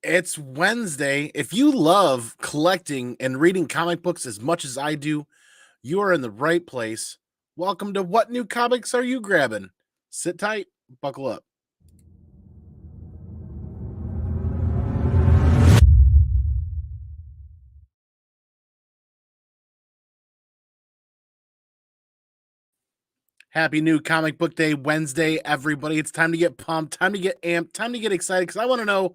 It's Wednesday. If you love collecting and reading comic books as much as I do, you are in the right place. Welcome to What New Comics Are You Grabbing? Sit tight, buckle up. Happy new comic book day, Wednesday, everybody. It's time to get pumped, time to get amped, time to get excited because I want to know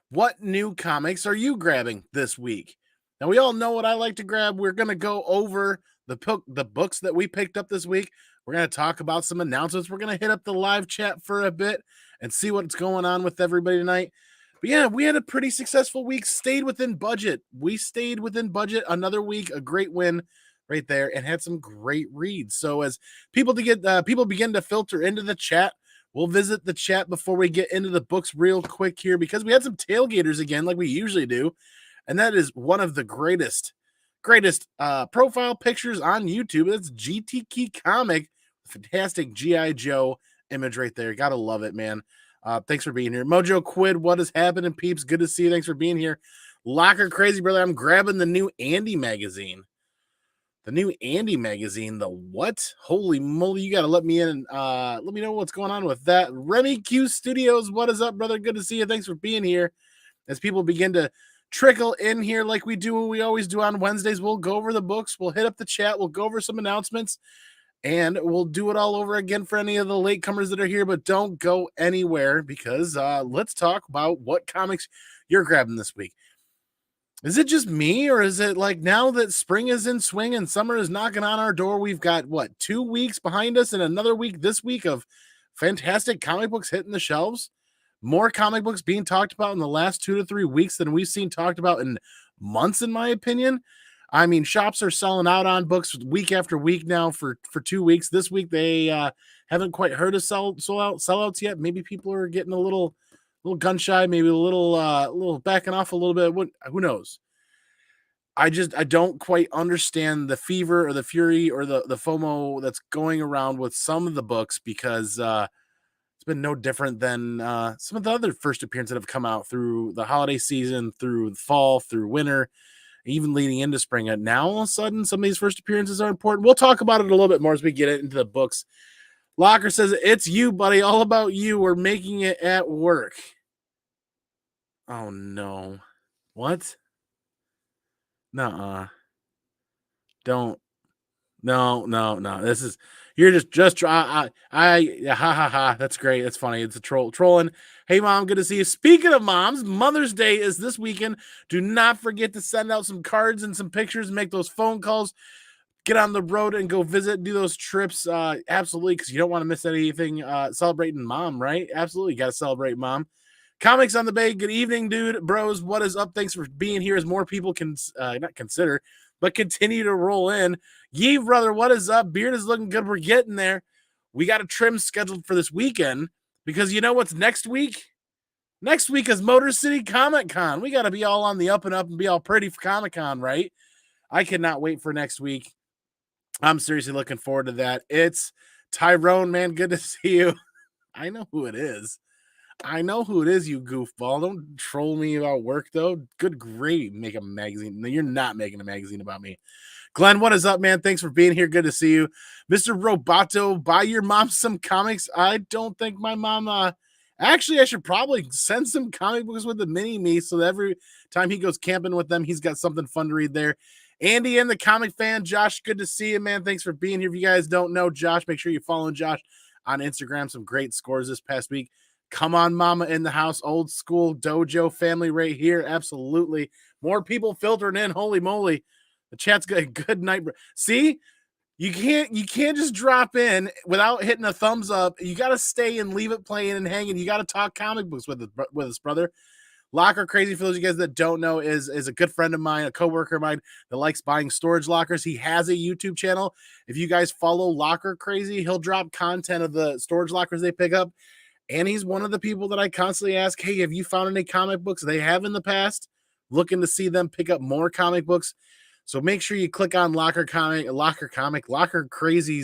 what new comics are you grabbing this week? Now, we all know what I like to grab. We're going to go over the books that we picked up this week. We're going to talk about some announcements. We're going to hit up the live chat for a bit and see what's going on with everybody tonight. But yeah, we had a pretty successful week, stayed within budget. We stayed within budget another week, a great win right there, and had some great reads. So as people begin to filter into the chat, we'll visit the chat before we get into the books real quick here because we had some tailgaters again, like we usually do, and that is one of the greatest profile pictures on YouTube. That's GTK Comic, fantastic GI Joe image right there. Gotta love it, man. Thanks for being here. Mojo Quid, what is happening, peeps? Good to see you. Thanks for being here. Locker Crazy Brother, I'm grabbing the new Andy magazine. The new Andy magazine, the what? Holy moly, you got to let me in and let me know what's going on with that. Remy Q Studios, what is up, brother? Good to see you. Thanks for being here. As people begin to trickle in here like we do, we always do on Wednesdays, we'll go over the books, we'll hit up the chat, we'll go over some announcements, and we'll do it all over again for any of the latecomers that are here, but don't go anywhere because let's talk about what comics you're grabbing this week. Is it just me, or is it like now that spring is in swing and summer is knocking on our door, we've got what, 2 weeks behind us and another week this week of fantastic comic books hitting the shelves? More comic books being talked about in the last 2 to 3 weeks than we've seen talked about in months, in my opinion. I mean, shops are selling out on books week after week now for 2 weeks. This week they haven't quite heard of sellouts yet. Maybe people are getting a little gun shy, maybe a little backing off a little bit. Who knows? I don't quite understand the fever or the fury or the FOMO that's going around with some of the books because it's been no different than some of the other first appearances that have come out through the holiday season, through the fall, through winter, even leading into spring. And now all of a sudden, some of these first appearances are important. We'll talk about it a little bit more as we get into the books. Locker says, it's you, buddy. All about you. We're making it at work. Oh, no. What? Nuh-uh. Don't. No. This is, you're just ha ha ha. That's great. That's funny. It's a trolling. Hey, mom, good to see you. Speaking of moms, Mother's Day is this weekend. Do not forget to send out some cards and some pictures, make those phone calls, get on the road and go visit, do those trips. Absolutely, because you don't want to miss anything. Celebrating mom, right? Absolutely, got to celebrate mom. Comics on the Bay. Good evening, dude, bros. What is up? Thanks for being here. As more people can not consider, but continue to roll in. Yee, brother, what is up? Beard is looking good. We're getting there. We got a trim scheduled for this weekend because you know what's next week? Next week is Motor City Comic Con. We got to be all on the up and up and be all pretty for Comic Con, right? I cannot wait for next week. I'm seriously looking forward to that. It's Tyrone, man. Good to see you. I know who it is. You goofball. Don't troll me about work, though. Good great. Make a magazine. No, you're not making a magazine about me. Glenn, what is up, man? Thanks for being here. Good to see you. Mr. Roboto, buy your mom some comics. I don't think my mom, actually, I should probably send some comic books with the mini-me so that every time he goes camping with them, he's got something fun to read there. Andy and the comic fan, Josh, good to see you, man. Thanks for being here. If you guys don't know Josh, make sure you follow Josh on Instagram. Some great scores this past week. Come on, mama in the house, old school dojo family right here. Absolutely. More people filtering in. Holy moly. The chat's good. Good night. See, you can't just drop in without hitting a thumbs up. You got to stay and leave it playing and hanging. You got to talk comic books with us, brother. Locker Crazy, for those of you guys that don't know, is a good friend of mine, a coworker of mine that likes buying storage lockers. He has a YouTube channel. If you guys follow Locker Crazy, he'll drop content of the storage lockers they pick up. And he's one of the people that I constantly ask, hey, have you found any comic books they have in the past? Looking to see them pick up more comic books. So make sure you click on Locker Crazy's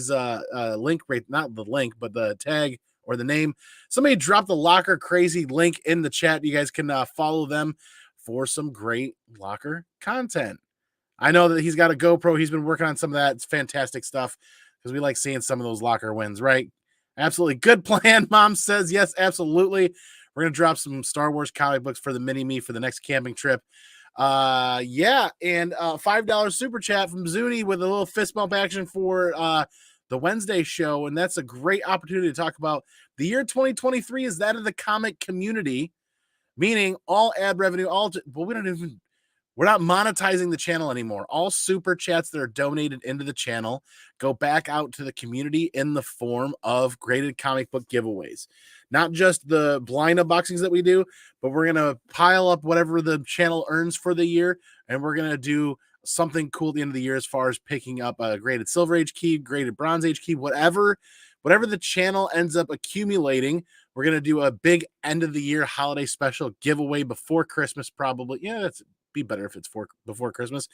link, right? Not the link, but the tag or the name. Somebody drop the Locker Crazy link in the chat. You guys can follow them for some great Locker content. I know that he's got a GoPro. He's been working on some of that. It's fantastic stuff because we like seeing some of those Locker wins, right? Absolutely. Good plan. Mom says yes, absolutely. We're going to drop some Star Wars comic books for the mini-me for the next camping trip. Yeah, and $5 super chat from Zuni with a little fist bump action for the Wednesday show, and that's a great opportunity to talk about the year 2023 is that of the comic community, meaning all ad revenue, we're not monetizing the channel anymore. All super chats that are donated into the channel go back out to the community in the form of graded comic book giveaways. Not just the blind unboxings that we do, but we're going to pile up whatever the channel earns for the year, and we're going to do something cool at the end of the year as far as picking up a graded Silver Age key, graded Bronze Age key, whatever the channel ends up accumulating. We're going to do a big end of the year holiday special giveaway before Christmas, probably. Yeah, that's be better if it's before Christmas.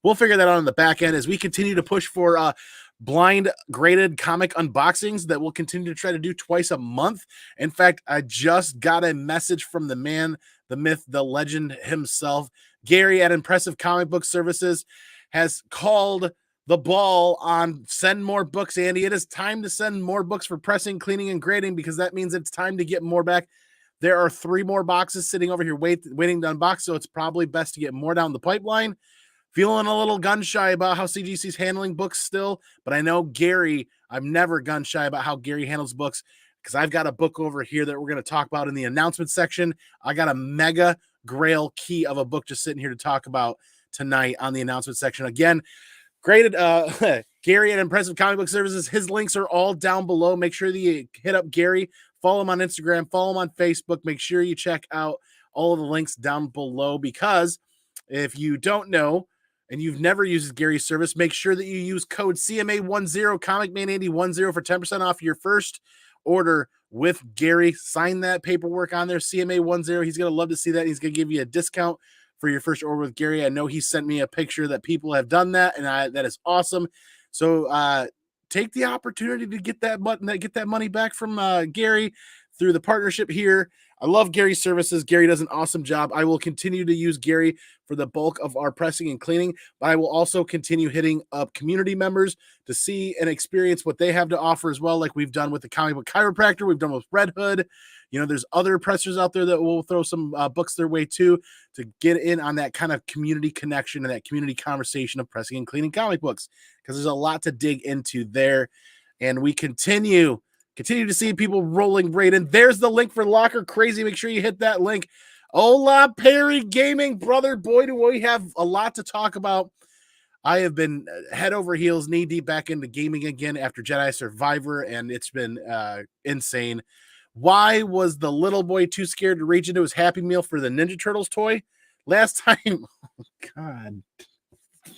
We'll figure that out on the back end as we continue to push for blind graded comic unboxings that we'll continue to try to do twice a month. In fact, I just got a message from the man, the myth, the legend himself, Gary at Impressive Comic Book Services, has called the ball on send more books, Andy. It is time to send more books for pressing, cleaning, and grading because that means it's time to get more back. There are 3 more boxes sitting over here waiting to unbox, so it's probably best to get more down the pipeline. Feeling a little gun shy about how CGC's handling books still, but I know Gary, I'm never gun shy about how Gary handles books because I've got a book over here that we're going to talk about in the announcement section. I got a mega grail key of a book just sitting here to talk about tonight on the announcement section. Again, graded Gary at Impressive Comic Book Services. His links are all down below. Make sure that you hit up Gary. Follow him on Instagram, follow him on Facebook. Make sure you check out all of the links down below because if you don't know and you've never used Gary's service, make sure that you use code CMA10, ComicManAndy10 for 10% off your first order with Gary. Sign that paperwork on there, CMA10. He's going to love to see that. He's going to give you a discount for your first order with Gary. I know he sent me a picture that people have done that, and that is awesome. So, take the opportunity to get that money back from Gary through the partnership here. I love Gary's services. Gary does an awesome job. I will continue to use Gary for the bulk of our pressing and cleaning, but I will also continue hitting up community members to see and experience what they have to offer as well, like we've done with the Comic Book Chiropractor, we've done with Red Hood. You know, there's other pressers out there that will throw some books their way too to get in on that kind of community connection and that community conversation of pressing and cleaning comic books because there's a lot to dig into there. And we continue to see people rolling right in. There's the link for Locker Crazy. Make sure you hit that link. Hola, Perry Gaming, brother. Boy, do we have a lot to talk about. I have been head over heels, knee deep back into gaming again after Jedi Survivor, and it's been insane. Why was the little boy too scared to reach into his Happy Meal for the Ninja Turtles toy? Last time, oh God,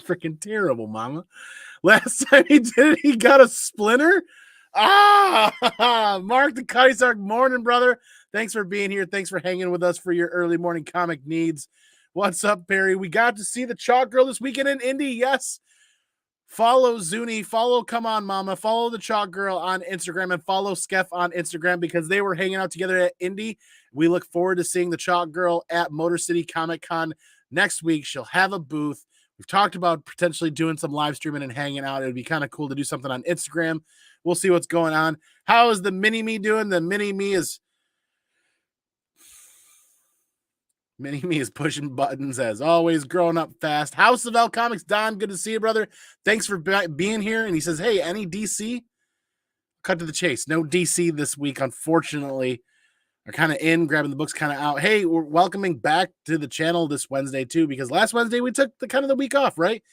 freaking terrible, mama. Last time he did it, he got a splinter. Mark the Kaisark, morning, brother. Thanks for being here. Thanks for hanging with us for your early morning comic needs. What's up, Perry? We got to see the Chalk Girl this weekend in Indy. Yes. Follow Zuni, follow Come On Mama, follow the Chalk Girl on Instagram, and follow Skeff on Instagram because they were hanging out together at Indy. We look forward to seeing the Chalk Girl at Motor City Comic Con next week. She'll have a booth. We've talked about potentially doing some live streaming and hanging out. It would be kind of cool to do something on Instagram. We'll see what's going on. How is the mini-me doing? The mini-me is pushing buttons as always, growing up fast. House of L Comics, Don, good to see you, brother. Thanks for being here. And he says, hey, any DC? Cut to the chase. No DC this week, unfortunately. Are kind of in, grabbing the books kind of out. Hey, we're welcoming back to the channel this Wednesday, too, because last Wednesday we took the week off, right?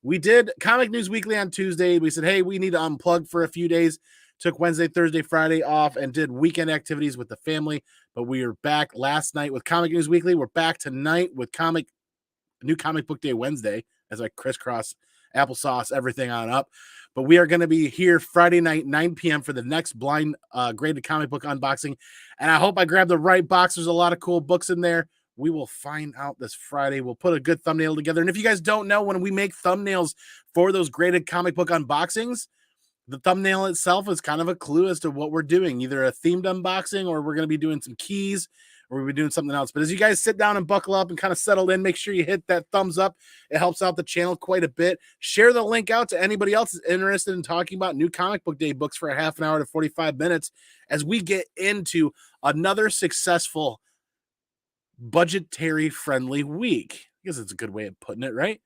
We did Comic News Weekly on Tuesday. We said, hey, we need to unplug for a few days. Took Wednesday, Thursday, Friday off and did weekend activities with the family. But we are back last night with Comic News Weekly. We're back tonight with New Comic Book Day Wednesday as I crisscross applesauce everything on up. But we are going to be here Friday night, 9 p.m. for the next blind graded comic book unboxing. And I hope I grab the right box. There's a lot of cool books in there. We will find out this Friday. We'll put a good thumbnail together. And if you guys don't know, when we make thumbnails for those graded comic book unboxings, the thumbnail itself is kind of a clue as to what we're doing, either a themed unboxing or we're going to be doing some keys or we're doing something else. But as you guys sit down and buckle up and kind of settle in, make sure you hit that thumbs up. It helps out the channel quite a bit. Share the link out to anybody else that's interested in talking about new comic book day books for a half an hour to 45 minutes as we get into another successful budgetary friendly week. I guess it's a good way of putting it, right?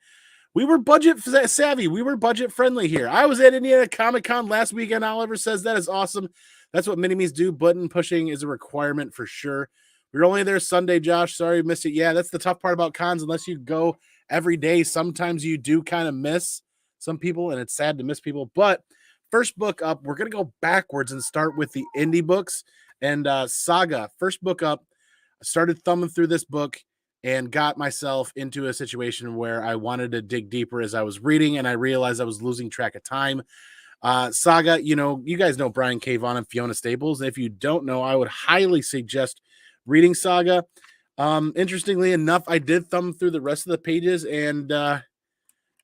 We were budget savvy. We were budget friendly here. I was at Indiana Comic Con last weekend. Oliver says that is awesome. That's what mini-me's do. Button pushing is a requirement for sure. We were only there Sunday, Josh. Sorry you missed it. Yeah, that's the tough part about cons. Unless you go every day, sometimes you do kind of miss some people, and it's sad to miss people. But first book up, we're going to go backwards and start with the indie books. And Saga, first book up, I started thumbing through this book and got myself into a situation where I wanted to dig deeper as I was reading, and I realized I was losing track of time. Saga, you guys know Brian K. Vaughan and Fiona Staples. If you don't know, I would highly suggest reading Saga. Interestingly enough, I did thumb through the rest of the pages, and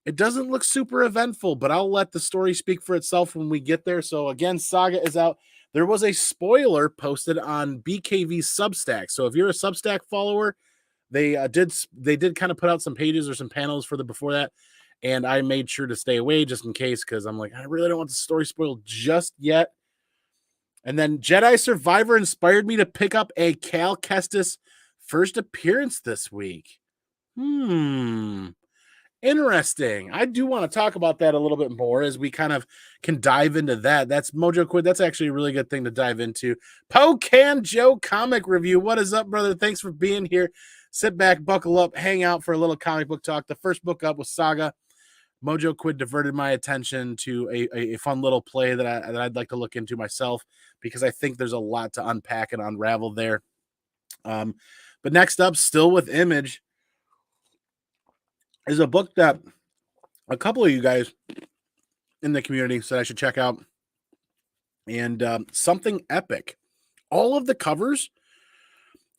it doesn't look super eventful, but I'll let the story speak for itself when we get there. So again, Saga is out. There was a spoiler posted on BKV's Substack. So if you're a Substack follower, they did kind of put out some pages or some panels for the before that, and I made sure to stay away just in case, because I'm like, I really don't want the story spoiled just yet. And then Jedi Survivor inspired me to pick up a Cal Kestis first appearance this week. Interesting. I do want to talk about that a little bit more as we kind of can dive into that. That's Mojo Quid. That's actually a really good thing to dive into. Pocan Joe comic review. What is up, brother? Thanks for being here. Sit back, buckle up, hang out for a little comic book talk. The first book up was Saga. Mojo Quid diverted my attention to a fun little play that I'd like to look into myself, because I think there's a lot to unpack and unravel there. But next up, still with Image, is a book that a couple of you guys in the community said I should check out, and Something Epic. All of the covers,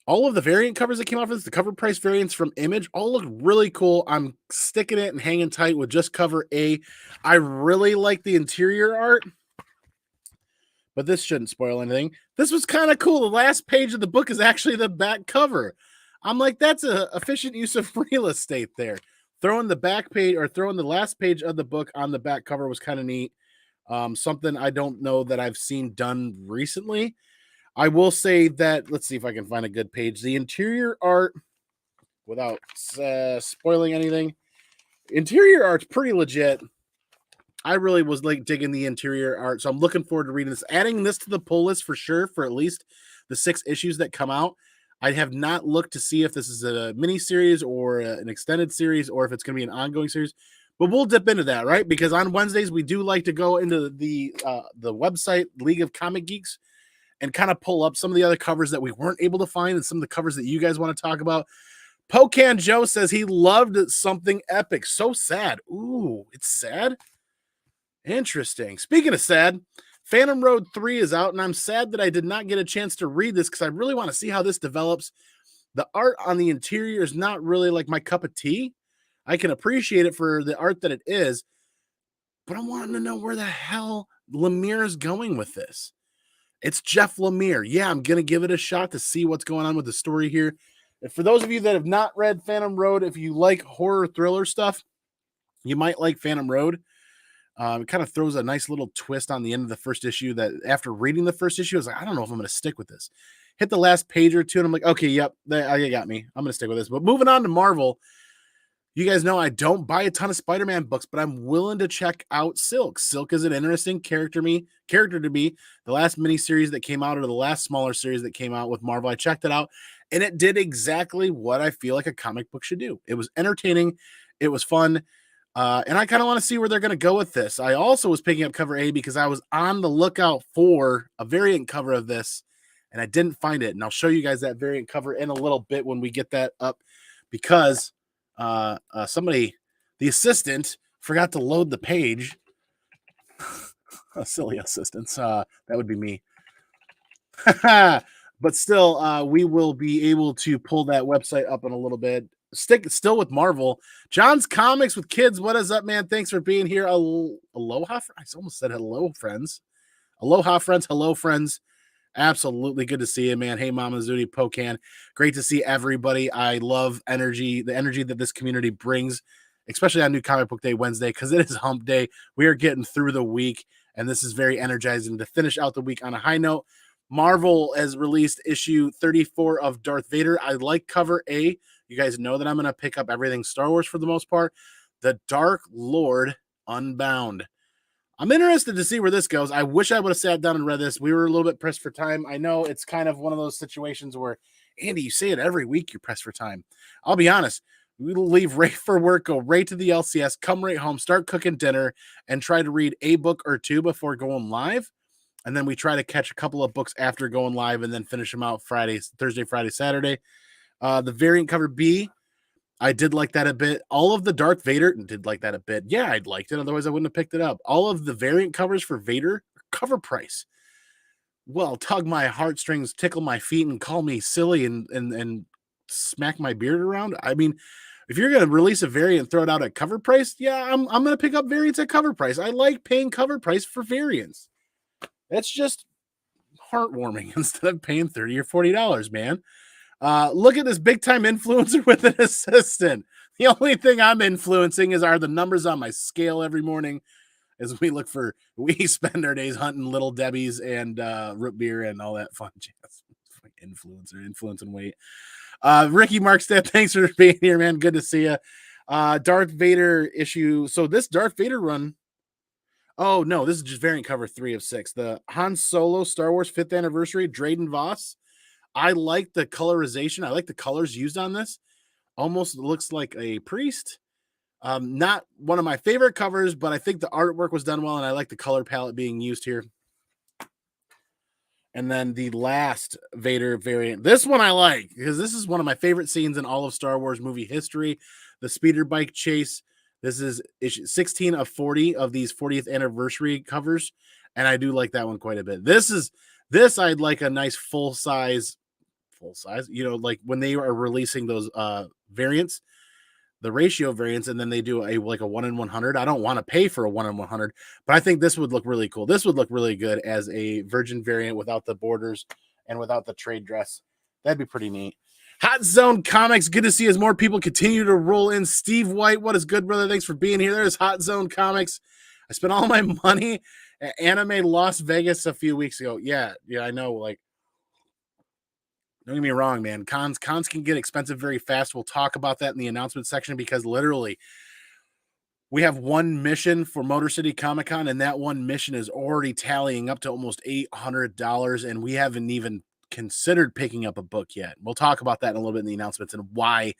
all of the variant covers that came off of this, the cover price variants from Image, all look really cool. I'm sticking it and hanging tight with just cover A. I really like the interior art, but this shouldn't spoil anything. This was kind of cool. The last page of the book is actually the back cover. I'm like, that's an efficient use of real estate there. Throwing the back page, or throwing the last page of the book on the back cover, was kind of neat. Something I don't know that I've seen done recently. I will say that, let's see if I can find a good page. The interior art, without spoiling anything, interior art's pretty legit. I really was like digging the interior art, so I'm looking forward to reading this. Adding this to the pull list for sure for at least the 6 issues that come out. I have not looked to see if this is a mini series or an extended series, or if it's going to be an ongoing series. But we'll dip into that, right? Because on Wednesdays we do like to go into the website League of Comic Geeks and kind of pull up some of the other covers that we weren't able to find, and some of the covers that you guys want to talk about. Pocan Joe says he loved Something Epic. So sad. Ooh, it's sad. Interesting. Speaking of sad, Phantom Road 3 is out, and I'm sad that I did not get a chance to read this because I really want to see how this develops. The art on the interior is not really like my cup of tea. I can appreciate it for the art that it is, but I'm wanting to know where the hell Lemire is going with this. It's Jeff Lemire. Yeah, I'm going to give it a shot to see what's going on with the story here. And for those of you that have not read Phantom Road, if you like horror thriller stuff, you might like Phantom Road. It kind of throws a nice little twist on the end of the first issue that after reading the first issue, I was like, I don't know if I'm going to stick with this. Hit the last page or two, and I'm like, okay, yep, you got me. I'm going to stick with this. But moving on to Marvel, you guys know I don't buy a ton of Spider-Man books, but I'm willing to check out Silk. Silk is an interesting character to me. The last miniseries that came out, or the last smaller series that came out with Marvel, I checked it out, and it did exactly what I feel like a comic book should do. It was entertaining. It was fun. And I kind of want to see where they're going to go with this. I also was picking up cover A because I was on the lookout for a variant cover of this, and I didn't find it. And I'll show you guys that variant cover in a little bit when we get that up, because somebody, the assistant, forgot to load the page. A silly assistants. That would be me. But still, we will be able to pull that website up in a little bit. still with Marvel. John's Comics with Kids. What is up, man? Thanks for being here. Aloha. I almost said hello, friends. Aloha, friends. Hello, friends. Absolutely good to see you, man. Hey, Mama Zuni Pocan. Great to see everybody. I love energy, the energy that this community brings, especially on New Comic Book Day Wednesday, because it is hump day. We are getting through the week, and this is very energizing to finish out the week on a high note. Marvel has released issue 34 of Darth Vader. I like cover A. You guys know that I'm going to pick up everything Star Wars for the most part. The Dark Lord Unbound. I'm interested to see where this goes. I wish I would have sat down and read this. We were a little bit pressed for time. I know it's kind of one of those situations where, Andy, you say it every week, you're pressed for time. I'll be honest. We'll leave right for work, go right to the LCS, come right home, start cooking dinner, and try to read a book or two before going live. And then we try to catch a couple of books after going live and then finish them out Thursday, Friday, Saturday. The variant cover B, I did like that a bit. All of the Darth Vader did like that a bit. Yeah, I'd liked it. Otherwise, I wouldn't have picked it up. All of the variant covers for Vader cover price. Well, tug my heartstrings, tickle my feet, and call me silly and smack my beard around. I mean, if you're going to release a variant and throw it out at cover price, yeah, I'm going to pick up variants at cover price. I like paying cover price for variants. It's just heartwarming instead of paying $30 or $40, man. Look at this big time influencer with an assistant. The only thing I'm influencing are the numbers on my scale every morning as we spend our days hunting Little Debbie's and root beer and all that fun jazz. Influence and weight. Ricky Markstead, thanks for being here, man. Good to see you. Darth Vader issue. So this Darth Vader run. Oh no, this is just variant cover 3 of 6. The Han Solo Star Wars 5th anniversary, Drayden Voss. I like the colorization. I like the colors used on this. Almost looks like a priest. Not one of my favorite covers, but I think the artwork was done well, and I like the color palette being used here. And then the last Vader variant. This one I like because this is one of my favorite scenes in all of Star Wars movie history. The speeder bike chase. This is issue 16 of 40 of these 40th anniversary covers, and I do like that one quite a bit. This I'd like a nice full size, like when they are releasing those variants, the ratio variants, and then they do a 1 in 100. I don't want to pay for a 1 in 100, but I think this would look really cool. This would look really good as a virgin variant without the borders and without the trade dress. That'd be pretty neat. Hot Zone Comics, good to see as more people continue to roll in. Steve White, what is good, brother? Thanks for being here. There's Hot Zone Comics. I spent all my money at Anime Las Vegas a few weeks ago. Yeah, I know. Like, don't get me wrong, man. Cons can get expensive very fast. We'll talk about that in the announcement section because literally we have one mission for Motor City Comic Con, and that one mission is already tallying up to almost $800, and we haven't even considered picking up a book yet. We'll talk about that in a little bit in the announcements and why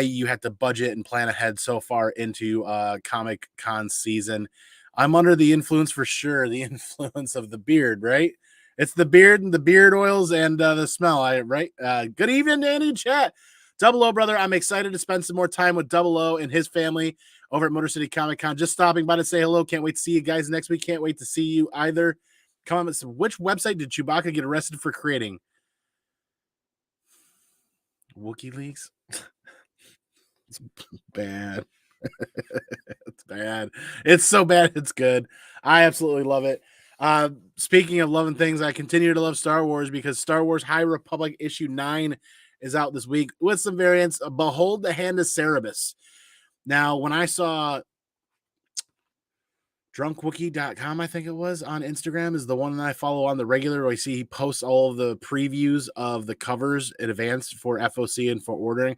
you have to budget and plan ahead so far into Comic Con season. I'm under the influence for sure, the influence of the beard, right? It's the beard and the beard oils and the smell, right? Good evening, Danny chat. Double O, brother. I'm excited to spend some more time with Double O and his family over at Motor City Comic Con. Just stopping by to say hello. Can't wait to see you guys next week. Can't wait to see you either. Comments. Which website did Chewbacca get arrested for creating? WikiLeaks? It's bad. It's bad. It's so bad. It's good. I absolutely love it. Speaking of loving things, I continue to love Star Wars because Star Wars High Republic issue 9 is out this week with some variants. Behold the Hand of Cerebus. Now, when I saw drunkwookie.com, I think it was, on Instagram, is the one that I follow on the regular, where I see he posts all of the previews of the covers in advance for FOC and for ordering.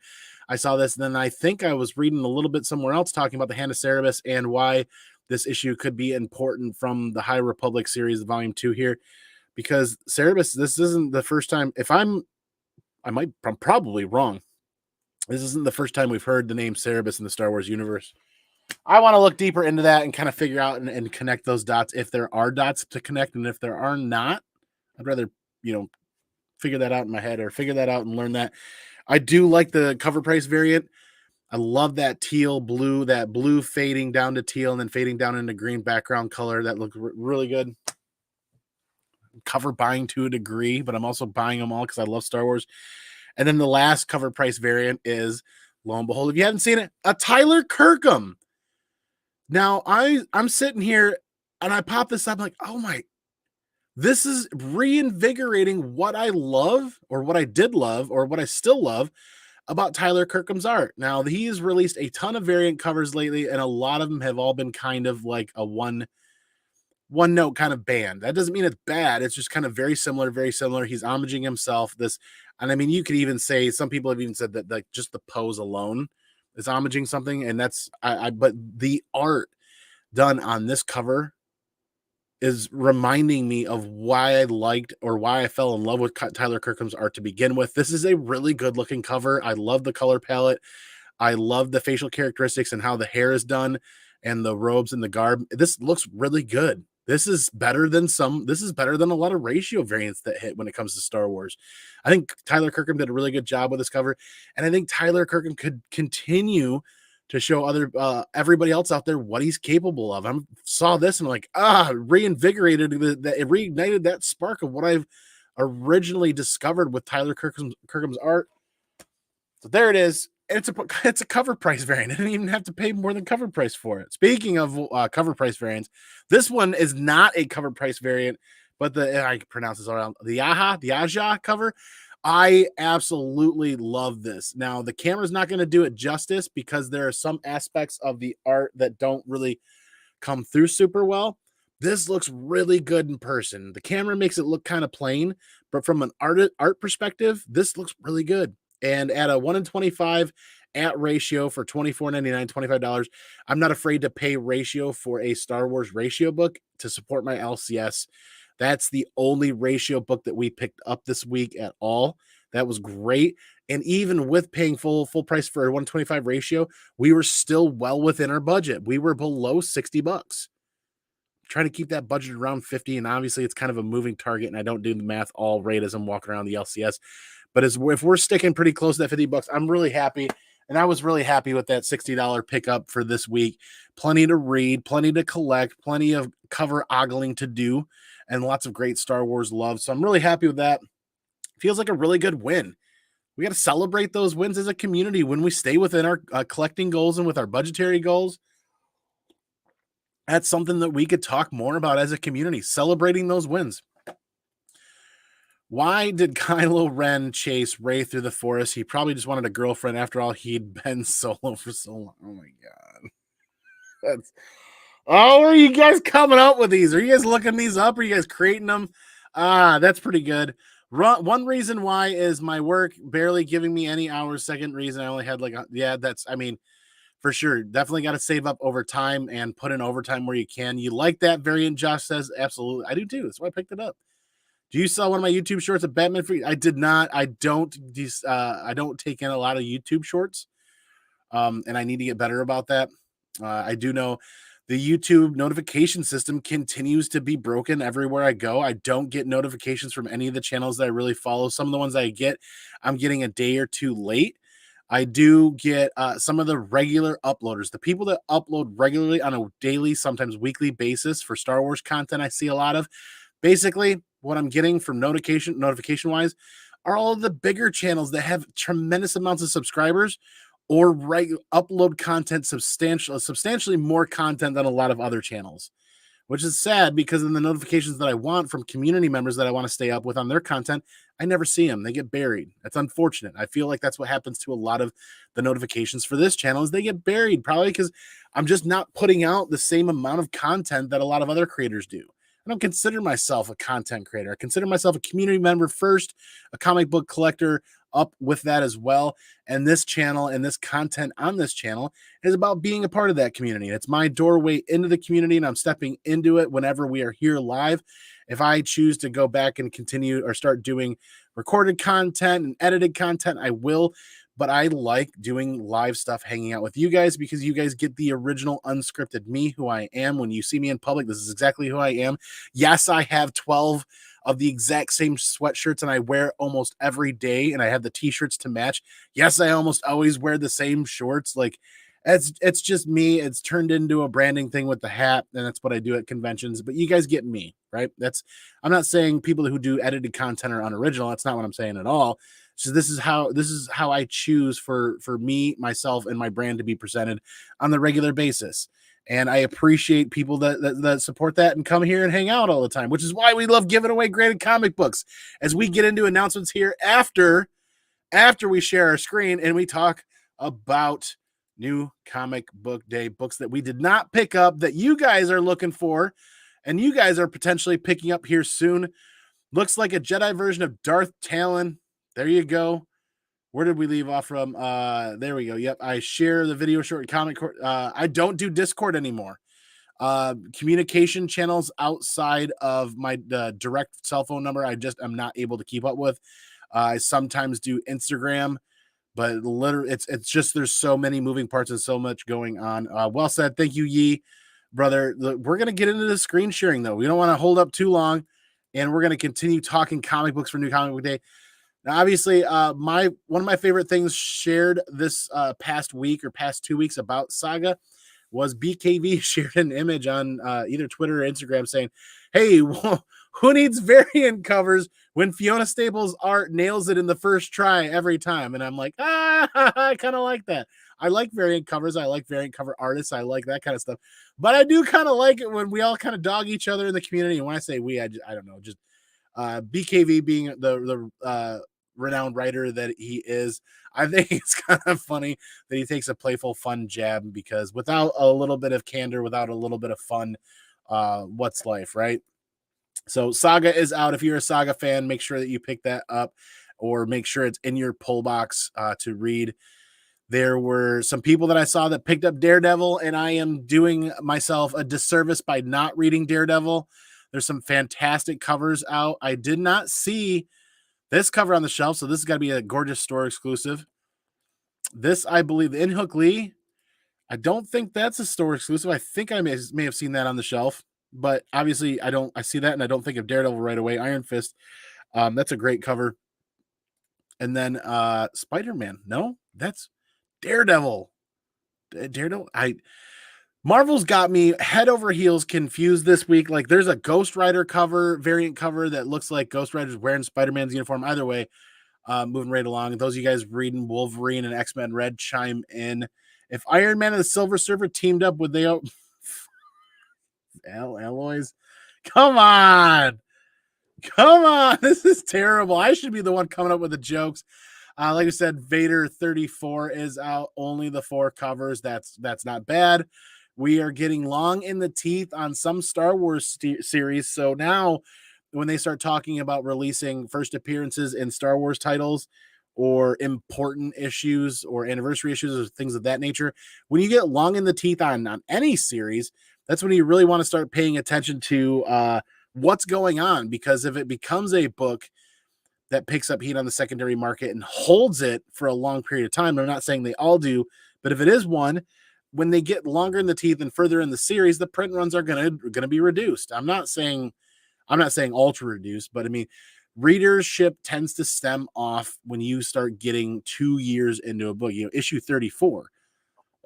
I saw this, and then I think I was reading a little bit somewhere else talking about the Hand of Cerebus and why this issue could be important from the High Republic series, volume 2 here, because Cerebus, this isn't the first time, I'm probably wrong. This isn't the first time we've heard the name Cerebus in the Star Wars universe. I want to look deeper into that and kind of figure out and connect those dots if there are dots to connect. And if there are not, I'd rather, figure that out in my head or figure that out and learn that. I do like the cover price variant. I love that teal blue, that blue fading down to teal and then fading down into green background color. That look really good. Cover buying to a degree, but I'm also buying them all because I love Star Wars. And then the last cover price variant is Lo and behold, if you haven't seen it, a Tyler Kirkham. Now I'm sitting here and I pop this up, I'm like, oh my, this is reinvigorating what I love, or what I did love, or what I still love about Tyler Kirkham's art. Now, he has released a ton of variant covers lately, and a lot of them have all been kind of like a one note kind of band. That doesn't mean it's bad. It's just kind of very similar, very similar. He's homaging himself. This, and I mean, you could even say, some people have even said that like just the pose alone is homaging something, and that's but the art done on this cover is reminding me of why I liked, or why I fell in love with Tyler Kirkham's art to begin with. This is a really good looking cover. I love the color palette. I love the facial characteristics and how the hair is done, and the robes and the garb. This looks really good. This is better than a lot of ratio variants that hit when it comes to Star Wars. I think Tyler Kirkham did a really good job with this cover, and I think Tyler Kirkham could continue to show other everybody else out there what he's capable of. I saw this and I'm like, reinvigorated that, it reignited that spark of what I've originally discovered with Tyler Kirkham's art. So there it is. It's a cover price variant. I didn't even have to pay more than cover price for it. Speaking of cover price variants, this one is not a cover price variant, but I pronounce this around the Aja cover. I absolutely love this. Now, the camera's not going to do it justice because there are some aspects of the art that don't really come through super well. This looks really good in person. The camera makes it look kind of plain, but from an art perspective, this looks really good. And at a 1 in 25 at ratio for $24.99, $25, I'm not afraid to pay ratio for a Star Wars ratio book to support my LCS. That's the only ratio book that we picked up this week at all. That was great. And even with paying full price for a 125 ratio, we were still well within our budget. We were below $60. Trying to keep that budget around 50, and obviously it's kind of a moving target, and I don't do the math all right as I'm walking around the LCS. But if we're sticking pretty close to that $50, I'm really happy. And I was really happy with that $60 pickup for this week. Plenty to read, plenty to collect, plenty of cover ogling to do, and lots of great Star Wars love. So I'm really happy with that. Feels like a really good win. We got to celebrate those wins as a community when we stay within our collecting goals and with our budgetary goals. That's something that we could talk more about as a community, celebrating those wins. Why did Kylo Ren chase Rey through the forest? He probably just wanted a girlfriend. After all, he'd been solo for so long. Oh my God. Are you guys coming up with these? Are you guys looking these up? Are you guys creating them? That's pretty good. One reason why is my work barely giving me any hours. Second reason, I only had for sure. Definitely got to save up overtime and put in overtime where you can. You like that variant? Josh says, absolutely. I do too. That's why I picked it up. Do you sell one of my YouTube shorts of Batman free? I did not. I don't take in a lot of YouTube shorts. And I need to get better about that. I do know the YouTube notification system continues to be broken everywhere I go. I don't get notifications from any of the channels that I really follow. Some of the ones I get, I'm getting a day or two late. I do get some of the regular uploaders, the people that upload regularly on a daily, sometimes weekly basis for Star Wars content. I see a lot of. Basically, what I'm getting from notification wise are all of the bigger channels that have tremendous amounts of subscribers or upload content substantially more content than a lot of other channels, which is sad because in the notifications that I want from community members that I want to stay up with on their content, I never see them. They get buried. That's unfortunate. I feel like that's what happens to a lot of the notifications for this channel is they get buried, probably because I'm just not putting out the same amount of content that a lot of other creators do. I don't consider myself a content creator. I consider myself a community member first, a comic book collector up with that as well. And this channel and this content on this channel is about being a part of that community. It's my doorway into the community, and I'm stepping into it whenever we are here live. If I choose to go back and continue or start doing recorded content and edited content, I will. But I like doing live stuff, hanging out with you guys, because you guys get the original unscripted me, who I am. When you see me in public, this is exactly who I am. Yes, I have 12 of the exact same sweatshirts, and I wear almost every day, and I have the t-shirts to match. Yes, I almost always wear the same shorts. Like, it's just me. It's turned into a branding thing with the hat, and that's what I do at conventions. But you guys get me, right? I'm not saying people who do edited content are unoriginal. That's not what I'm saying at all. So this is how I choose for me, myself, and my brand to be presented on the regular basis. And I appreciate people that support that and come here and hang out all the time, which is why we love giving away graded comic books. As we get into announcements here after we share our screen and we talk about new comic book day books that we did not pick up that you guys are looking for and you guys are potentially picking up here soon. Looks like a Jedi version of Darth Talon. There you go. Where did we leave off from? There we go. Yep. I share the video short comic. I don't do Discord anymore. Communication channels outside of my direct cell phone number, I'm not able to keep up with. I sometimes do Instagram, but literally it's just there's so many moving parts and so much going on. Well said. Thank you, Yi, brother. We're gonna get into the screen sharing though. We don't want to hold up too long, and we're gonna continue talking comic books for New Comic Book Day. Now, obviously, one of my favorite things shared this past week or past 2 weeks about Saga was BKV shared an image on either Twitter or Instagram saying, "Hey, who needs variant covers when Fiona Staples' art nails it in the first try every time?" And I'm like, I kind of like that. I like variant covers. I like variant cover artists. I like that kind of stuff. But I do kind of like it when we all kind of dog each other in the community. And when I say we, I don't know, just BKV being the renowned writer that he is, I think it's kind of funny that he takes a playful, fun jab because without a little bit of candor, without a little bit of fun, what's life, right? So Saga is out. If you're a Saga fan, make sure that you pick that up or make sure it's in your pull box to read. There were some people that I saw that picked up Daredevil, and I am doing myself a disservice by not reading Daredevil. There's some fantastic covers out. I did not see this cover on the shelf, so this is got to be a gorgeous store exclusive. This, I believe, In Hook Lee. I don't think that's a store exclusive. I think I may have seen that on the shelf, but obviously I see that and I don't think of Daredevil right away. Iron Fist. That's a great cover. And then Spider-Man. No, that's Daredevil. Daredevil. Marvel's got me head over heels confused this week. Like there's a Ghost Rider variant cover that looks like Ghost Rider's wearing Spider-Man's uniform. Either way, moving right along. Those of you guys reading Wolverine and X-Men Red, chime in. If Iron Man and the Silver Surfer teamed up, would they alloys? Come on. This is terrible. I should be the one coming up with the jokes. Like I said, Vader 34 is out. Only the 4 covers. That's not bad. We are getting long in the teeth on some Star Wars series. So now when they start talking about releasing first appearances in Star Wars titles or important issues or anniversary issues or things of that nature, when you get long in the teeth on any series, that's when you really want to start paying attention to what's going on. Because if it becomes a book that picks up heat on the secondary market and holds it for a long period of time, I'm not saying they all do, but if it is one, when they get longer in the teeth and further in the series, the print runs are gonna be reduced. I'm not saying ultra reduced, but I mean readership tends to stem off when you start getting 2 years into a book. Issue 34.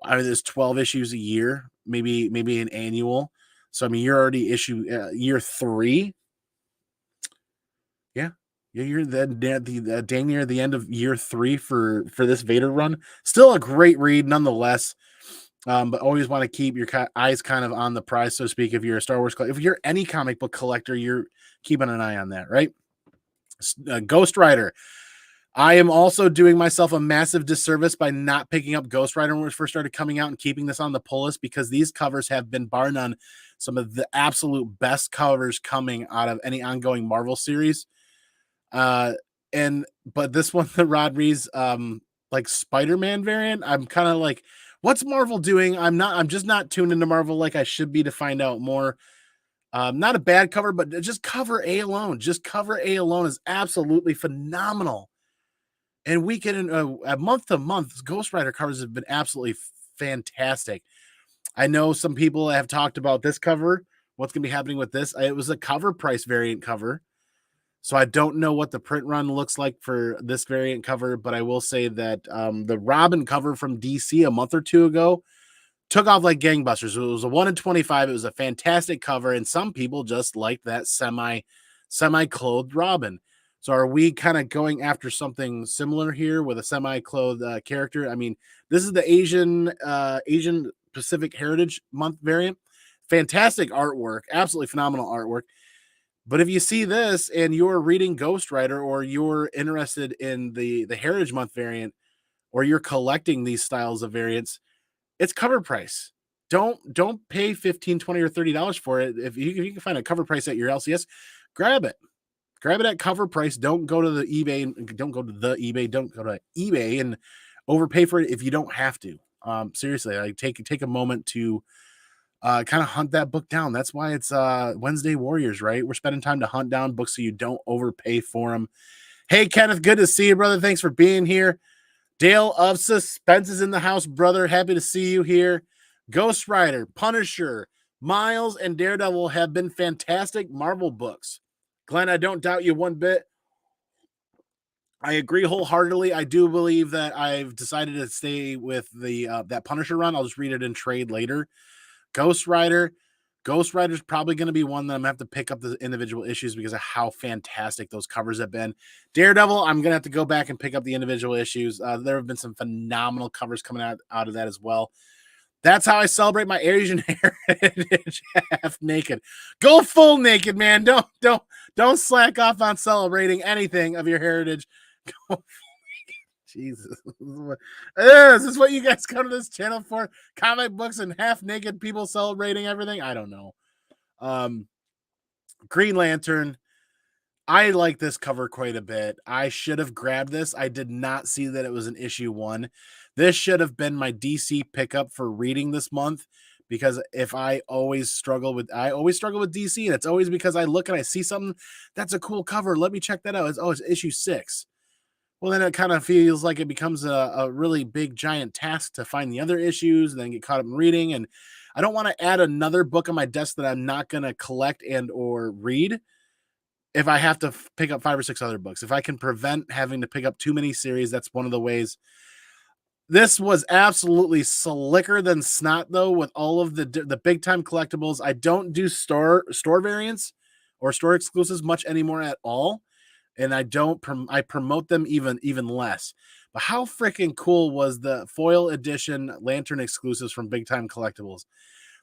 I mean, there's 12 issues a year, maybe an annual. So I mean, you're already year 3. Yeah, you're dang near the end of year 3 for this Vader run. Still a great read, nonetheless. But always want to keep your eyes kind of on the prize, so to speak. If you're a Star Wars, if you're any comic book collector, you're keeping an eye on that, right? Ghost Rider. I am also doing myself a massive disservice by not picking up Ghost Rider when it first started coming out and keeping this on the pull list, because these covers have been, bar none, some of the absolute best covers coming out of any ongoing Marvel series. But this one, the Rod Reed's like Spider-Man variant, I'm kind of like, what's Marvel doing? I'm just not tuned into Marvel like I should be to find out more. Not a bad cover, but just cover A alone. Just cover A alone is absolutely phenomenal. And week in month to month, Ghost Rider covers have been absolutely fantastic. I know some people have talked about this cover. What's going to be happening with this? It was a cover price variant cover. So I don't know what the print run looks like for this variant cover, but I will say that the Robin cover from DC a month or 2 ago took off like gangbusters. It was a 1 in 25. It was a fantastic cover, and some people just liked that semi-clothed Robin. So are we kind of going after something similar here with a semi-clothed character? I mean, this is the Asian Pacific Heritage Month variant. Fantastic artwork, absolutely phenomenal artwork. But if you see this and you're reading Ghost Rider, or you're interested in the Heritage Month variant, or you're collecting these styles of variants, it's cover price. Don't pay 15, 20, or $30 for it. If you can find a cover price at your LCS, grab it. Grab it at cover price. Don't go to the eBay. Don't go to the eBay. Don't go to eBay and overpay for it if you don't have to. Seriously, like take a moment to kind of hunt that book down. That's why it's Wednesday Warriors, right? We're spending time to hunt down books so you don't overpay for them. Hey, Kenneth, good to see you, brother. Thanks for being here. Dale of Suspense is in the house, brother. Happy to see you here. Ghost Rider, Punisher, Miles, and Daredevil have been fantastic Marvel books. Glenn, I don't doubt you one bit. I agree wholeheartedly. I do believe that I've decided to stay with the that Punisher run. I'll just read it in trade later. Ghost Rider. Ghost Rider is probably going to be one that I'm going to have to pick up the individual issues because of how fantastic those covers have been. Daredevil, I'm going to have to go back and pick up the individual issues. There have been some phenomenal covers coming out of that as well. That's how I celebrate my Asian heritage. Half naked. Go full naked, man. Don't slack off on celebrating anything of your heritage. Go Jesus. Is this what you guys come to this channel for? Comic books and half naked people celebrating everything? I don't know. Green Lantern. I like this cover quite a bit. I should have grabbed this. I did not see that it was an issue 1. This should have been my DC pickup for reading this month, because if I always struggle with DC, and it's always because I look and I see something that's a cool cover. Let me check that out. It's issue 6. Well, then it kind of feels like it becomes a really big giant task to find the other issues and then get caught up in reading. And I don't want to add another book on my desk that I'm not going to collect and or read if I have to pick up 5 or 6 other books. If I can prevent having to pick up too many series, that's one of the ways. This was absolutely slicker than snot, though, with all of the big time collectibles. I don't do store variants or store exclusives much anymore at all, and I promote them even less. But how freaking cool was the foil edition Lantern exclusives from Big Time Collectibles?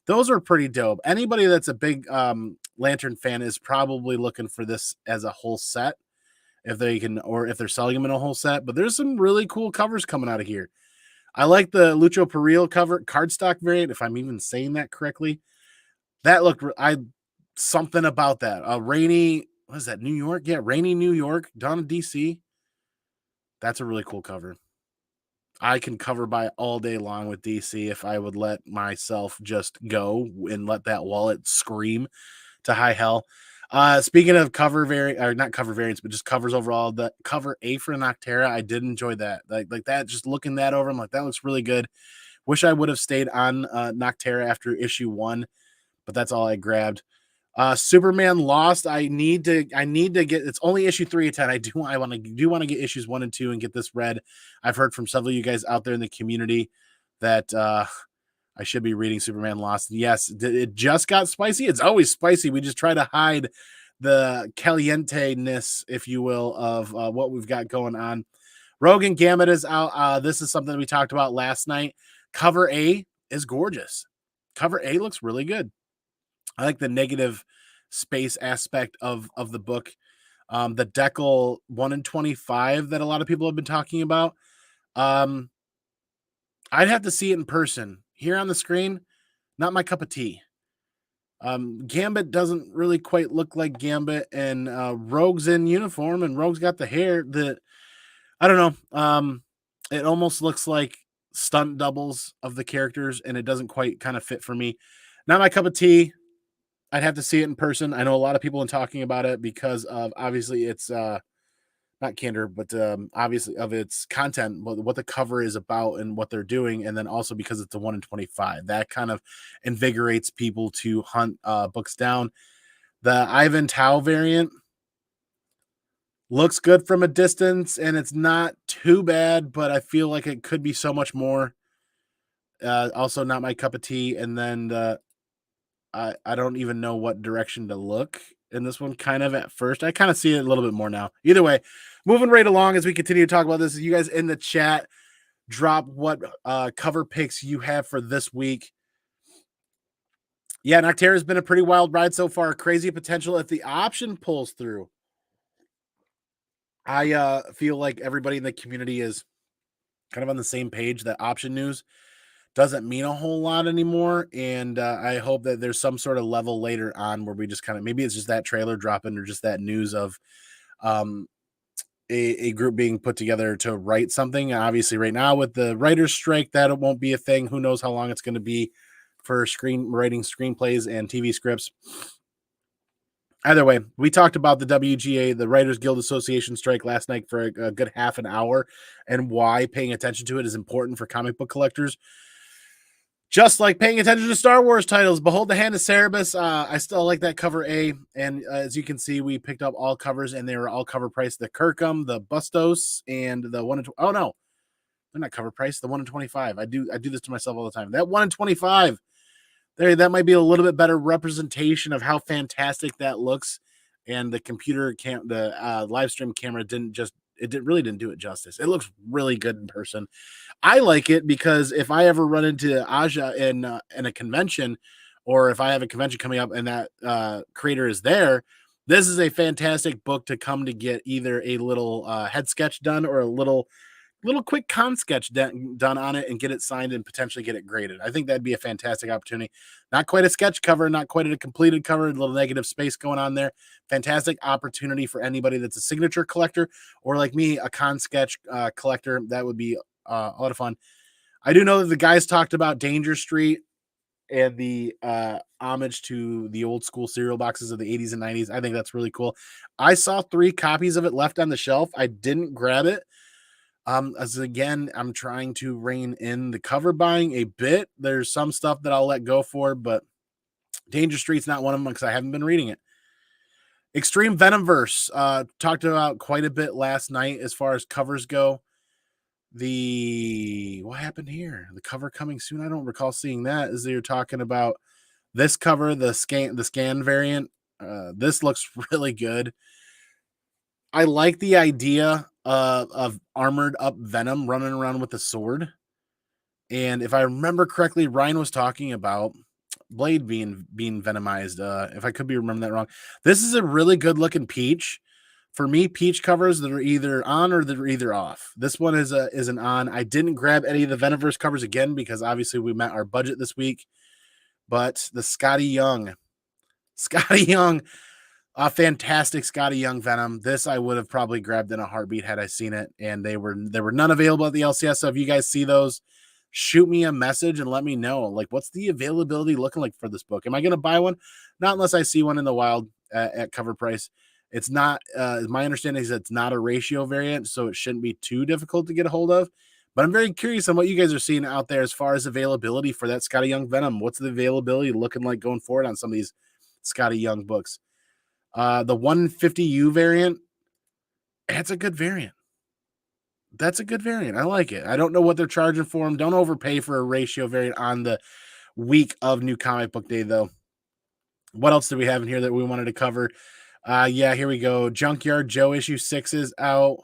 Those are pretty dope. Anybody that's a big Lantern fan is probably looking for this as a whole set, if they can, or if they're selling them in a whole set. But there's some really cool covers coming out of here. I like the Lucho Perillo cover cardstock variant, if I'm even saying that correctly. That looked something about that. Rainy, what is that? New York? Yeah, Rainy New York, Dawn of DC. That's a really cool cover. I can cover by all day long with DC if I would let myself just go and let that wallet scream to high hell. Speaking of cover or not cover variants, but just covers overall, the cover A for Noctera, I did enjoy that. Like that, just looking that over, I'm like, that looks really good. Wish I would have stayed on Noctera after issue 1, but that's all I grabbed. Superman Lost. I need to get. It's only issue 3 of 10. I want to get issues 1 and 2 and get this read. I've heard from several of you guys out there in the community that I should be reading Superman Lost. Yes, it just got spicy. It's always spicy. We just try to hide the caliente-ness, if you will, of what we've got going on. Rogue and Gambit is out. This is something we talked about last night. Cover A is gorgeous. Cover A looks really good. I like the negative space aspect of the book. The Decal 1 in 25 that a lot of people have been talking about. I'd have to see it in person. Here on the screen, not my cup of tea. Gambit doesn't really quite look like Gambit, and Rogue's in uniform, and Rogue's got the hair that, I don't know. It almost looks like stunt doubles of the characters, and it doesn't quite kind of fit for me. Not my cup of tea. I'd have to see it in person. I know a lot of people are talking about it because of, obviously, it's not candor, but obviously of its content, what the cover is about and what they're doing, and then also because it's a 1 in 25. That kind of invigorates people to hunt books down. The Ivan Tao variant looks good from a distance, and it's not too bad, but I feel like it could be so much more. Also, not my cup of tea. And then I don't even know what direction to look. in this one, kind of at first. I kind of see it a little bit more now. Either way, moving right along as we continue to talk about this, you guys in the chat drop what cover picks you have for this week. Yeah, Nocterra has been a pretty wild ride so far. Crazy potential if the option pulls through. I feel like everybody in the community is kind of on the same page that option news doesn't mean a whole lot anymore. And I hope that there's some sort of level later on where we just kind of, maybe it's just that trailer dropping or just that news of um, a group being put together to write something. Obviously, right now with the writer's strike, that it won't be a thing. Who knows how long it's going to be for writing screenplays and TV scripts. Either way, we talked about the WGA, the Writers Guild Association strike last night for a good half an hour and why paying attention to it is important for comic book collectors. Just like paying attention to Star Wars titles, Behold the Hand of Cerebus. I still like that cover A. And as you can see, we picked up all covers and they were all cover price. The Kirkham, the Bustos, and the 1 in oh no, they're not cover price. The 1 in 25. I do this to myself all the time. That 1 in 25. There, that might be a little bit better representation of how fantastic that looks. And the computer the live stream camera really didn't do it justice. It looks really good in person. I like it because if I ever run into Aja in a convention, or if I have a convention coming up and that creator is there, this is a fantastic book to come to get either a little head sketch done or a little quick con sketch done on it and get it signed and potentially get it graded. I think that'd be a fantastic opportunity. Not quite a sketch cover, not quite a completed cover, a little negative space going on there. Fantastic opportunity for anybody that's a signature collector or like me, a con sketch collector. That would be a lot of fun. I do know that the guys talked about Danger Street and the homage to the old school cereal boxes of the 80s and 90s. I think that's really cool. I saw 3 copies of it left on the shelf. I didn't grab it. As again, I'm trying to rein in the cover buying a bit. There's some stuff that I'll let go for, but Danger Street's not one of them because I haven't been reading it. Extreme Venomverse, talked about quite a bit last night as far as covers go. What happened here? The cover coming soon. I don't recall seeing that. As they're talking about this cover, the scan variant. This looks really good. I like the idea of armored up Venom running around with a sword. And if I remember correctly, Ryan was talking about Blade being venomized. If I could be remembering that wrong, this is a really good looking Peach. For me, Peach covers that are either on or they're either off. This one is an on. I didn't grab any of the Venomverse covers again because obviously we met our budget this week. But the Scotty Young, a fantastic Scotty Young Venom. This I would have probably grabbed in a heartbeat had I seen it, and there were none available at the LCS. So if you guys see those, shoot me a message and let me know. Like, what's the availability looking like for this book? Am I going to buy one? Not unless I see one in the wild at cover price. It's not. My understanding is it's not a ratio variant, so it shouldn't be too difficult to get a hold of. But I'm very curious on what you guys are seeing out there as far as availability for that Scotty Young Venom. What's the availability looking like going forward on some of these Scotty Young books? The 150U variant, that's a good variant. That's a good variant. I like it. I don't know what they're charging for them. Don't overpay for a ratio variant on the week of New Comic Book Day, though. What else do we have in here that we wanted to cover? Yeah, here we go. Junkyard Joe issue 6 is out.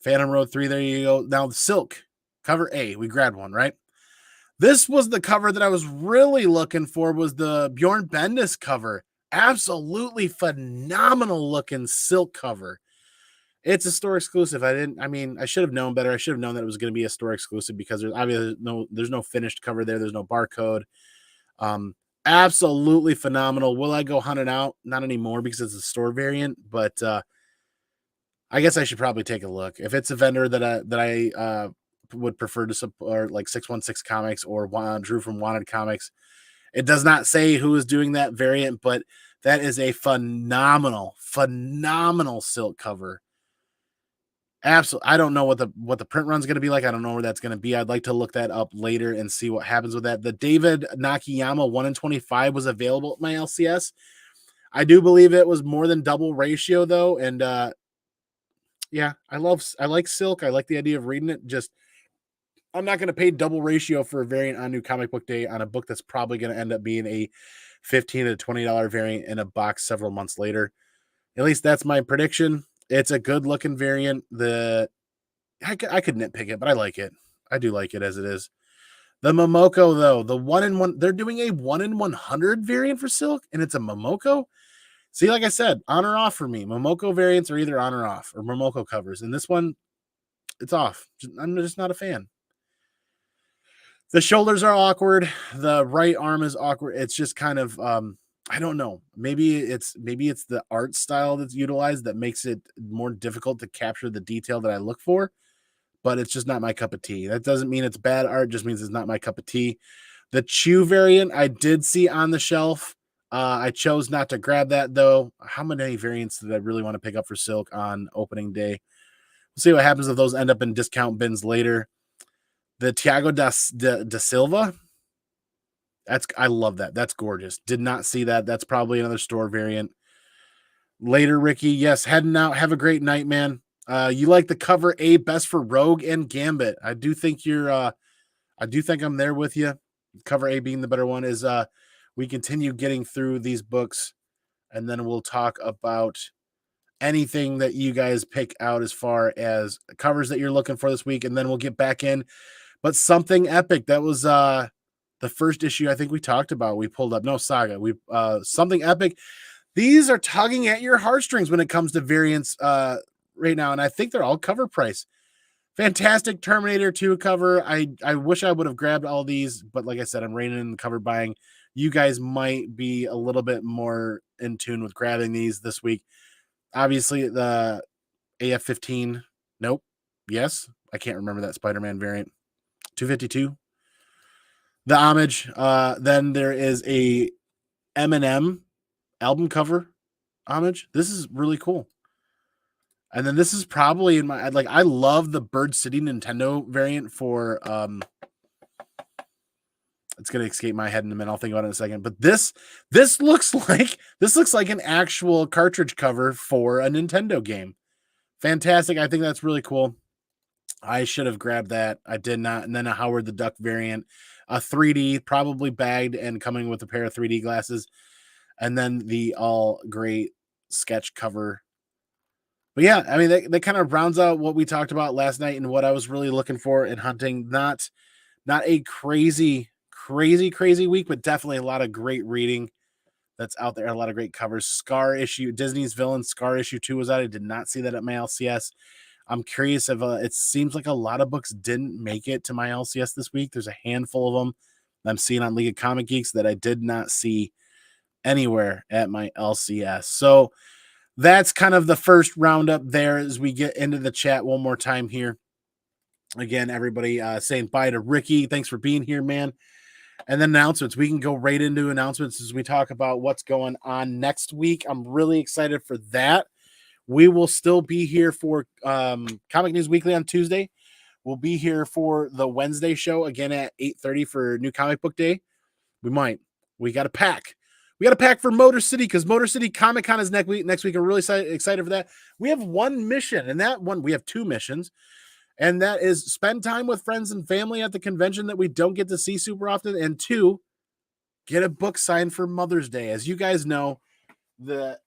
Phantom Road 3, there you go. Now, Silk, cover A. We grabbed one, right? This was the cover that I was really looking for, was the Bjorn Bendis cover. Absolutely phenomenal looking Silk cover. It's a store exclusive. I should have known better. I should have known that it was going to be a store exclusive because there's no finished cover there. There's no barcode. Absolutely phenomenal. Will I go hunt it out? Not anymore because it's a store variant, but I guess I should probably take a look. If it's a vendor that I would prefer to support, like 616 Comics or Drew from Wanted Comics. It does not say who is doing that variant, but that is a phenomenal Silk cover. Absolutely. I don't know what the print run's going to be like. I don't know where that's going to be. I'd like to look that up later and see what happens with that. The David Nakayama 1 in 25 was available at my LCS. I do believe it was more than double ratio though. And yeah, I like Silk. I like the idea of reading it. Just I'm not going to pay double ratio for a variant on New Comic Book Day on a book that's probably going to end up being a $15 to $20 variant in a box several months later. At least that's my prediction. It's a good looking variant. I could nitpick it, but I like it. I do like it as it is. The Momoko, though, the 1-in-1, they're doing a 1-in-100 variant for Silk, and it's a Momoko. See, like I said, on or off for me. Momoko variants are either on or off, or Momoko covers. And this one, it's off. I'm just not a fan. The shoulders are awkward. The right arm is awkward. It's just kind of I don't know. Maybe it's the art style that's utilized that makes it more difficult to capture the detail that I look for, but it's just not my cup of tea. That doesn't mean it's bad art, just means it's not my cup of tea. The Chew variant I did see on the shelf. I chose not to grab that though. How many variants did I really want to pick up for Silk on opening day? We'll see what happens if those end up in discount bins later. The Thiago da Silva. I love that. That's gorgeous. Did not see that. That's probably another store variant. Later, Ricky. Yes, heading out. Have a great night, man. You like the cover A best for Rogue and Gambit. I do think I'm there with you. Cover A being the better one is we continue getting through these books, and then we'll talk about anything that you guys pick out as far as covers that you're looking for this week, and then we'll get back in. But something epic, that was the first issue I think we talked about. We pulled up Saga. Something epic. These are tugging at your heartstrings when it comes to variants right now, and I think they're all cover price. Fantastic Terminator 2 cover. I wish I would have grabbed all these, but like I said, I'm reining in the cover buying. You guys might be a little bit more in tune with grabbing these this week. Obviously, the AF-15. Nope. Yes. I can't remember that Spider-Man variant. 252. The Homage. Then there is a Eminem album cover Homage. This is really cool. And then this is probably in my I love the Bird City Nintendo variant for it's gonna escape my head in a minute. I'll think about it in a second. But this looks like an actual cartridge cover for a Nintendo game. Fantastic. I think that's really cool. I should have grabbed that. I did not. And then a Howard the Duck variant, a 3D, probably bagged and coming with a pair of 3D glasses. And then the all great sketch cover. But yeah, I mean, that kind of rounds out what we talked about last night and what I was really looking for in hunting. Not a crazy week, but definitely a lot of great reading that's out there. A lot of great covers. Scar issue, Disney's Villain Scar issue 2 was out. I did not see that at my LCS. I'm curious if it seems like a lot of books didn't make it to my LCS this week. There's a handful of them I'm seeing on League of Comic Geeks that I did not see anywhere at my LCS. So that's kind of the first roundup there as we get into the chat one more time here. Again, everybody saying bye to Ricky. Thanks for being here, man. And then announcements. We can go right into announcements as we talk about what's going on next week. I'm really excited for that. We will still be here for Comic News Weekly on Tuesday. We'll be here for the Wednesday show again at 8:30 for New Comic Book Day. We got to pack. We got to pack for Motor City because Motor City Comic Con is next week. I'm really excited for that. We have one mission, and that one we have two missions, and that is spend time with friends and family at the convention that we don't get to see super often, and two, get a book signed for Mother's Day. As you guys know, the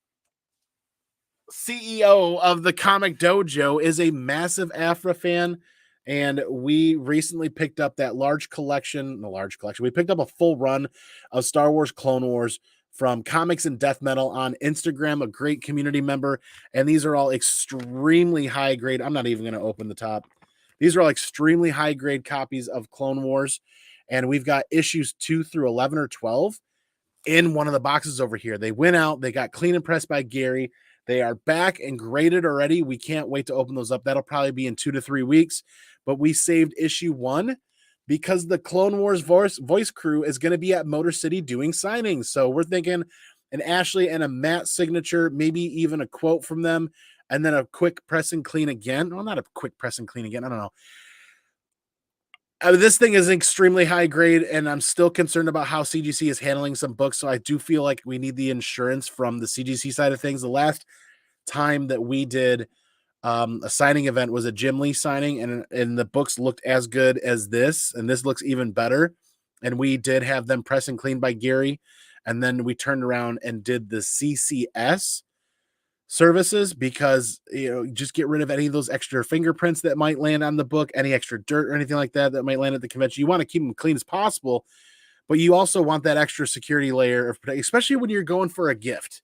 CEO of the Comic Dojo is a massive Afra fan, and we recently picked up that large collection. We picked up a full run of Star Wars Clone Wars from Comics and Death Metal on Instagram, a great community member. And these are all extremely high grade. I'm not even going to open the top. These are all extremely high grade copies of Clone Wars. And we've got issues 2 through 11 or 12 in one of the boxes over here. They went out, they got clean and pressed by Gary. They are back and graded already. We can't wait to open those up. That'll probably be in 2 to 3 weeks. But we saved issue 1 because the Clone Wars voice crew is going to be at Motor City doing signings. So we're thinking an Ashley and a Matt signature, maybe even a quote from them, and then a quick press and clean again. Well, not a quick press and clean again. I don't know. This thing is extremely high grade, and I'm still concerned about how CGC is handling some books. So I do feel like we need the insurance from the CGC side of things. The last time that we did A signing event was a Jim Lee signing, and the books looked as good as this, and this looks even better. And we did have them press and clean by Gary, and then we turned around and did the CCS services because just get rid of any of those extra fingerprints that might land on the book, any extra dirt or anything like that that might land at the convention. You want to keep them clean as possible, but you also want that extra security layer of protection, especially when you're going for a gift.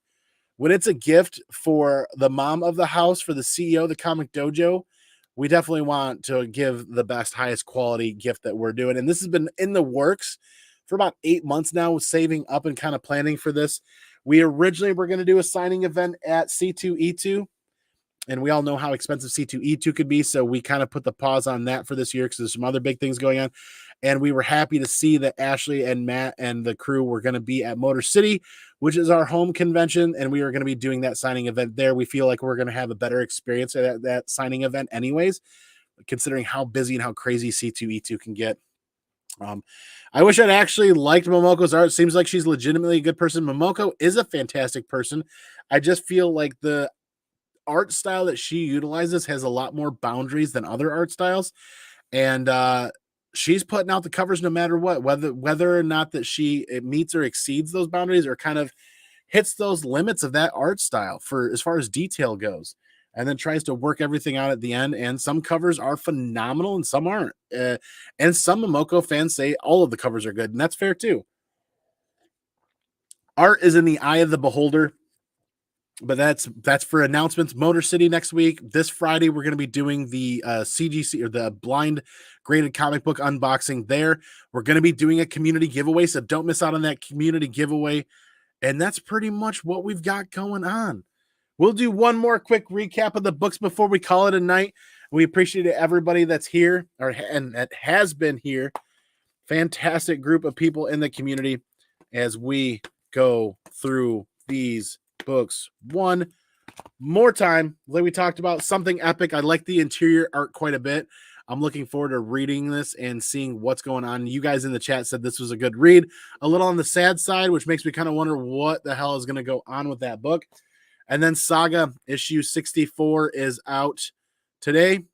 When it's a gift for the mom of the house, for the CEO of the Comic Dojo, we definitely want to give the best, highest quality gift that we're doing. And this has been in the works for about 8 months now, saving up and kind of planning for this. We originally were going to do a signing event at C2E2, and we all know how expensive C2E2 could be. So we kind of put the pause on that for this year because there's some other big things going on. And we were happy to see that Ashley and Matt and the crew were going to be at Motor City, which is our home convention. And we were going to be doing that signing event there. We feel like we're going to have a better experience at that signing event anyways, considering how busy and how crazy C2E2 can get. I wish I'd actually liked Momoko's art. Seems like she's legitimately a good person. Momoko is a fantastic person. I just feel like the art style that she utilizes has a lot more boundaries than other art styles, and she's putting out the covers no matter what, whether or not that it meets or exceeds those boundaries or kind of hits those limits of that art style for as far as detail goes, and then tries to work everything out at the end. And some covers are phenomenal and some aren't, and some Momoko fans say all of the covers are good, and that's fair too. Art is in the eye of the beholder. But that's for announcements. Motor City next week. This Friday, we're going to be doing the CGC or the blind graded comic book unboxing there. We're going to be doing a community giveaway, so don't miss out on that community giveaway. And that's pretty much what we've got going on. We'll do one more quick recap of the books before we call it a night. We appreciate everybody that's here and that has been here. Fantastic group of people in the community as we go through these books one more time. Like we talked about, something epic. I like the interior art quite a bit. I'm looking forward to reading this and seeing what's going on. You guys in the chat said this was a good read. A little on the sad side, which makes me kind of wonder what the hell is going to go on with that book. And then Saga issue 64 is out today.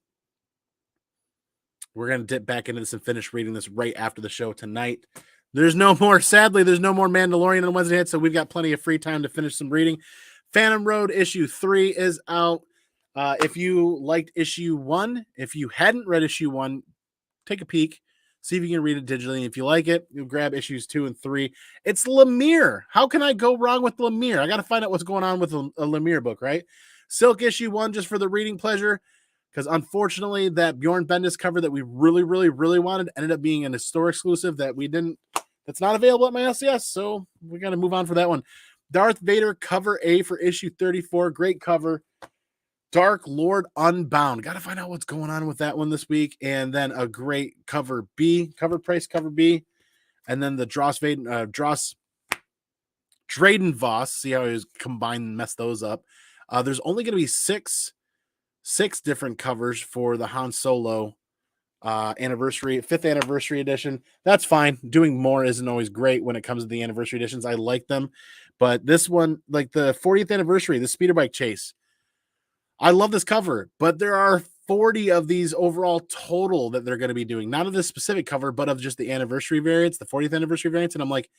We're going to dip back into this and finish reading this right after the show tonight. Sadly, there's no more Mandalorian on Wednesday night, so we've got plenty of free time to finish some reading. Phantom Road issue 3 is out. If you liked issue 1, if you hadn't read issue 1, take a peek. See if you can read it digitally. If you like it, you grab issues 2 and 3. It's Lemire. How can I go wrong with Lemire? I got to find out what's going on with a Lemire book, right? Silk issue 1 just for the reading pleasure, because unfortunately that Bjorn Bendis cover that we really, really, really wanted ended up being an store exclusive that's not available at my LCS, so we got to move on for that one. Darth Vader cover A for issue 34. Great cover. Dark Lord Unbound. Got to find out what's going on with that one this week. And then a great cover B, cover B. And then the Dross Drayden Voss. See how he was combined and messed those up. There's only going to be six different covers for the Han Solo anniversary, 5th anniversary edition. That's fine. Doing more isn't always great when it comes to the anniversary editions. I like them. But this one, like the 40th anniversary, the speeder bike chase, I love this cover, but there are 40 of these overall total that they're going to be doing. Not of this specific cover, but of just the anniversary variants, the 40th anniversary variants. And I'm like,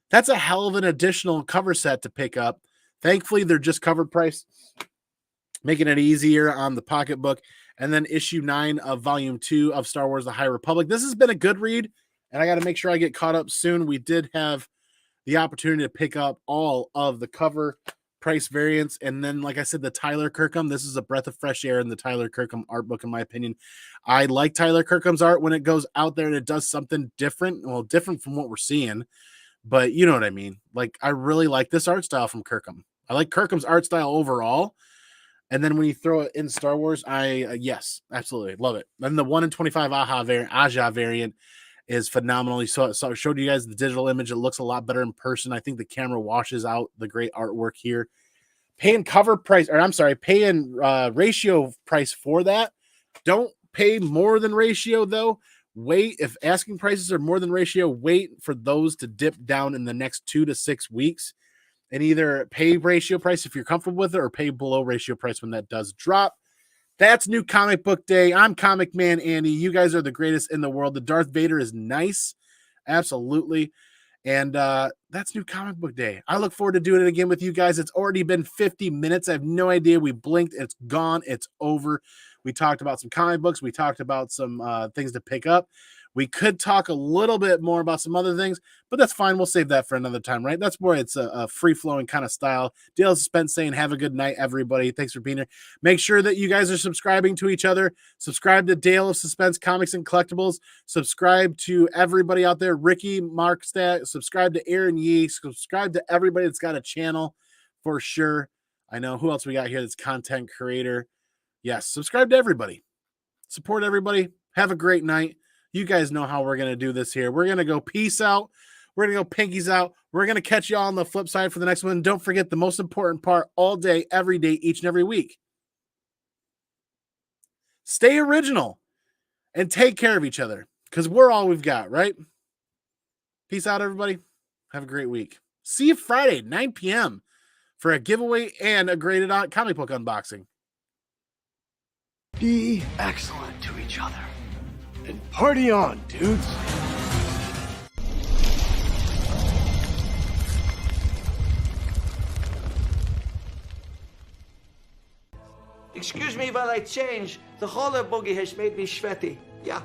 that's a hell of an additional cover set to pick up. Thankfully, they're just cover price, making it easier on the pocketbook. And then issue 9 of volume 2 of Star Wars: The High Republic. This has been a good read, and I got to make sure I get caught up soon. We did have the opportunity to pick up all of the cover price variants. And then, like I said, the Tyler Kirkham, this is a breath of fresh air in the Tyler Kirkham art book, in my opinion. I like Tyler Kirkham's art when it goes out there and it does something different. Well, different from what we're seeing, but you know what I mean? Like, I really like this art style from Kirkham. I like Kirkham's art style overall. And then when you throw it in Star Wars, yes, absolutely love it. And the 1 in 25 Aja variant is phenomenal. So I showed you guys the digital image. It looks a lot better in person. I think the camera washes out the great artwork here. Paying ratio price for that. Don't pay more than ratio though. Wait, if asking prices are more than ratio, wait for those to dip down in the next 2 to 6 weeks. And either pay ratio price if you're comfortable with it, or pay below ratio price when that does drop. That's New Comic Book Day. I'm Comic Man Andy. You guys are the greatest in the world. The Darth Vader is nice. Absolutely. And that's New Comic Book Day. I look forward to doing it again with you guys. It's already been 50 minutes. I have no idea. We blinked. It's gone. It's over. We talked about some comic books. We talked about some things to pick up. We could talk a little bit more about some other things, but that's fine. We'll save that for another time, right? That's where it's a free-flowing kind of style. Dale Suspense saying, have a good night, everybody. Thanks for being here. Make sure that you guys are subscribing to each other. Subscribe to Dale of Suspense Comics and Collectibles. Subscribe to everybody out there. Ricky Markstadt. Subscribe to Aaron Yee. Subscribe to everybody that's got a channel for sure. I know who else we got here that's content creator. Yes, subscribe to everybody. Support everybody. Have a great night. You guys know how we're going to do this here. We're going to go peace out. We're going to go pinkies out. We're going to catch you all on the flip side for the next one. Don't forget the most important part all day, every day, each and every week. Stay original and take care of each other because we're all we've got, right? Peace out, everybody. Have a great week. See you Friday, 9 p.m. for a giveaway and a graded comic book unboxing. Be excellent to each other. And party on, dudes. Excuse me while I change. The roller buggy has made me sweaty. Yeah.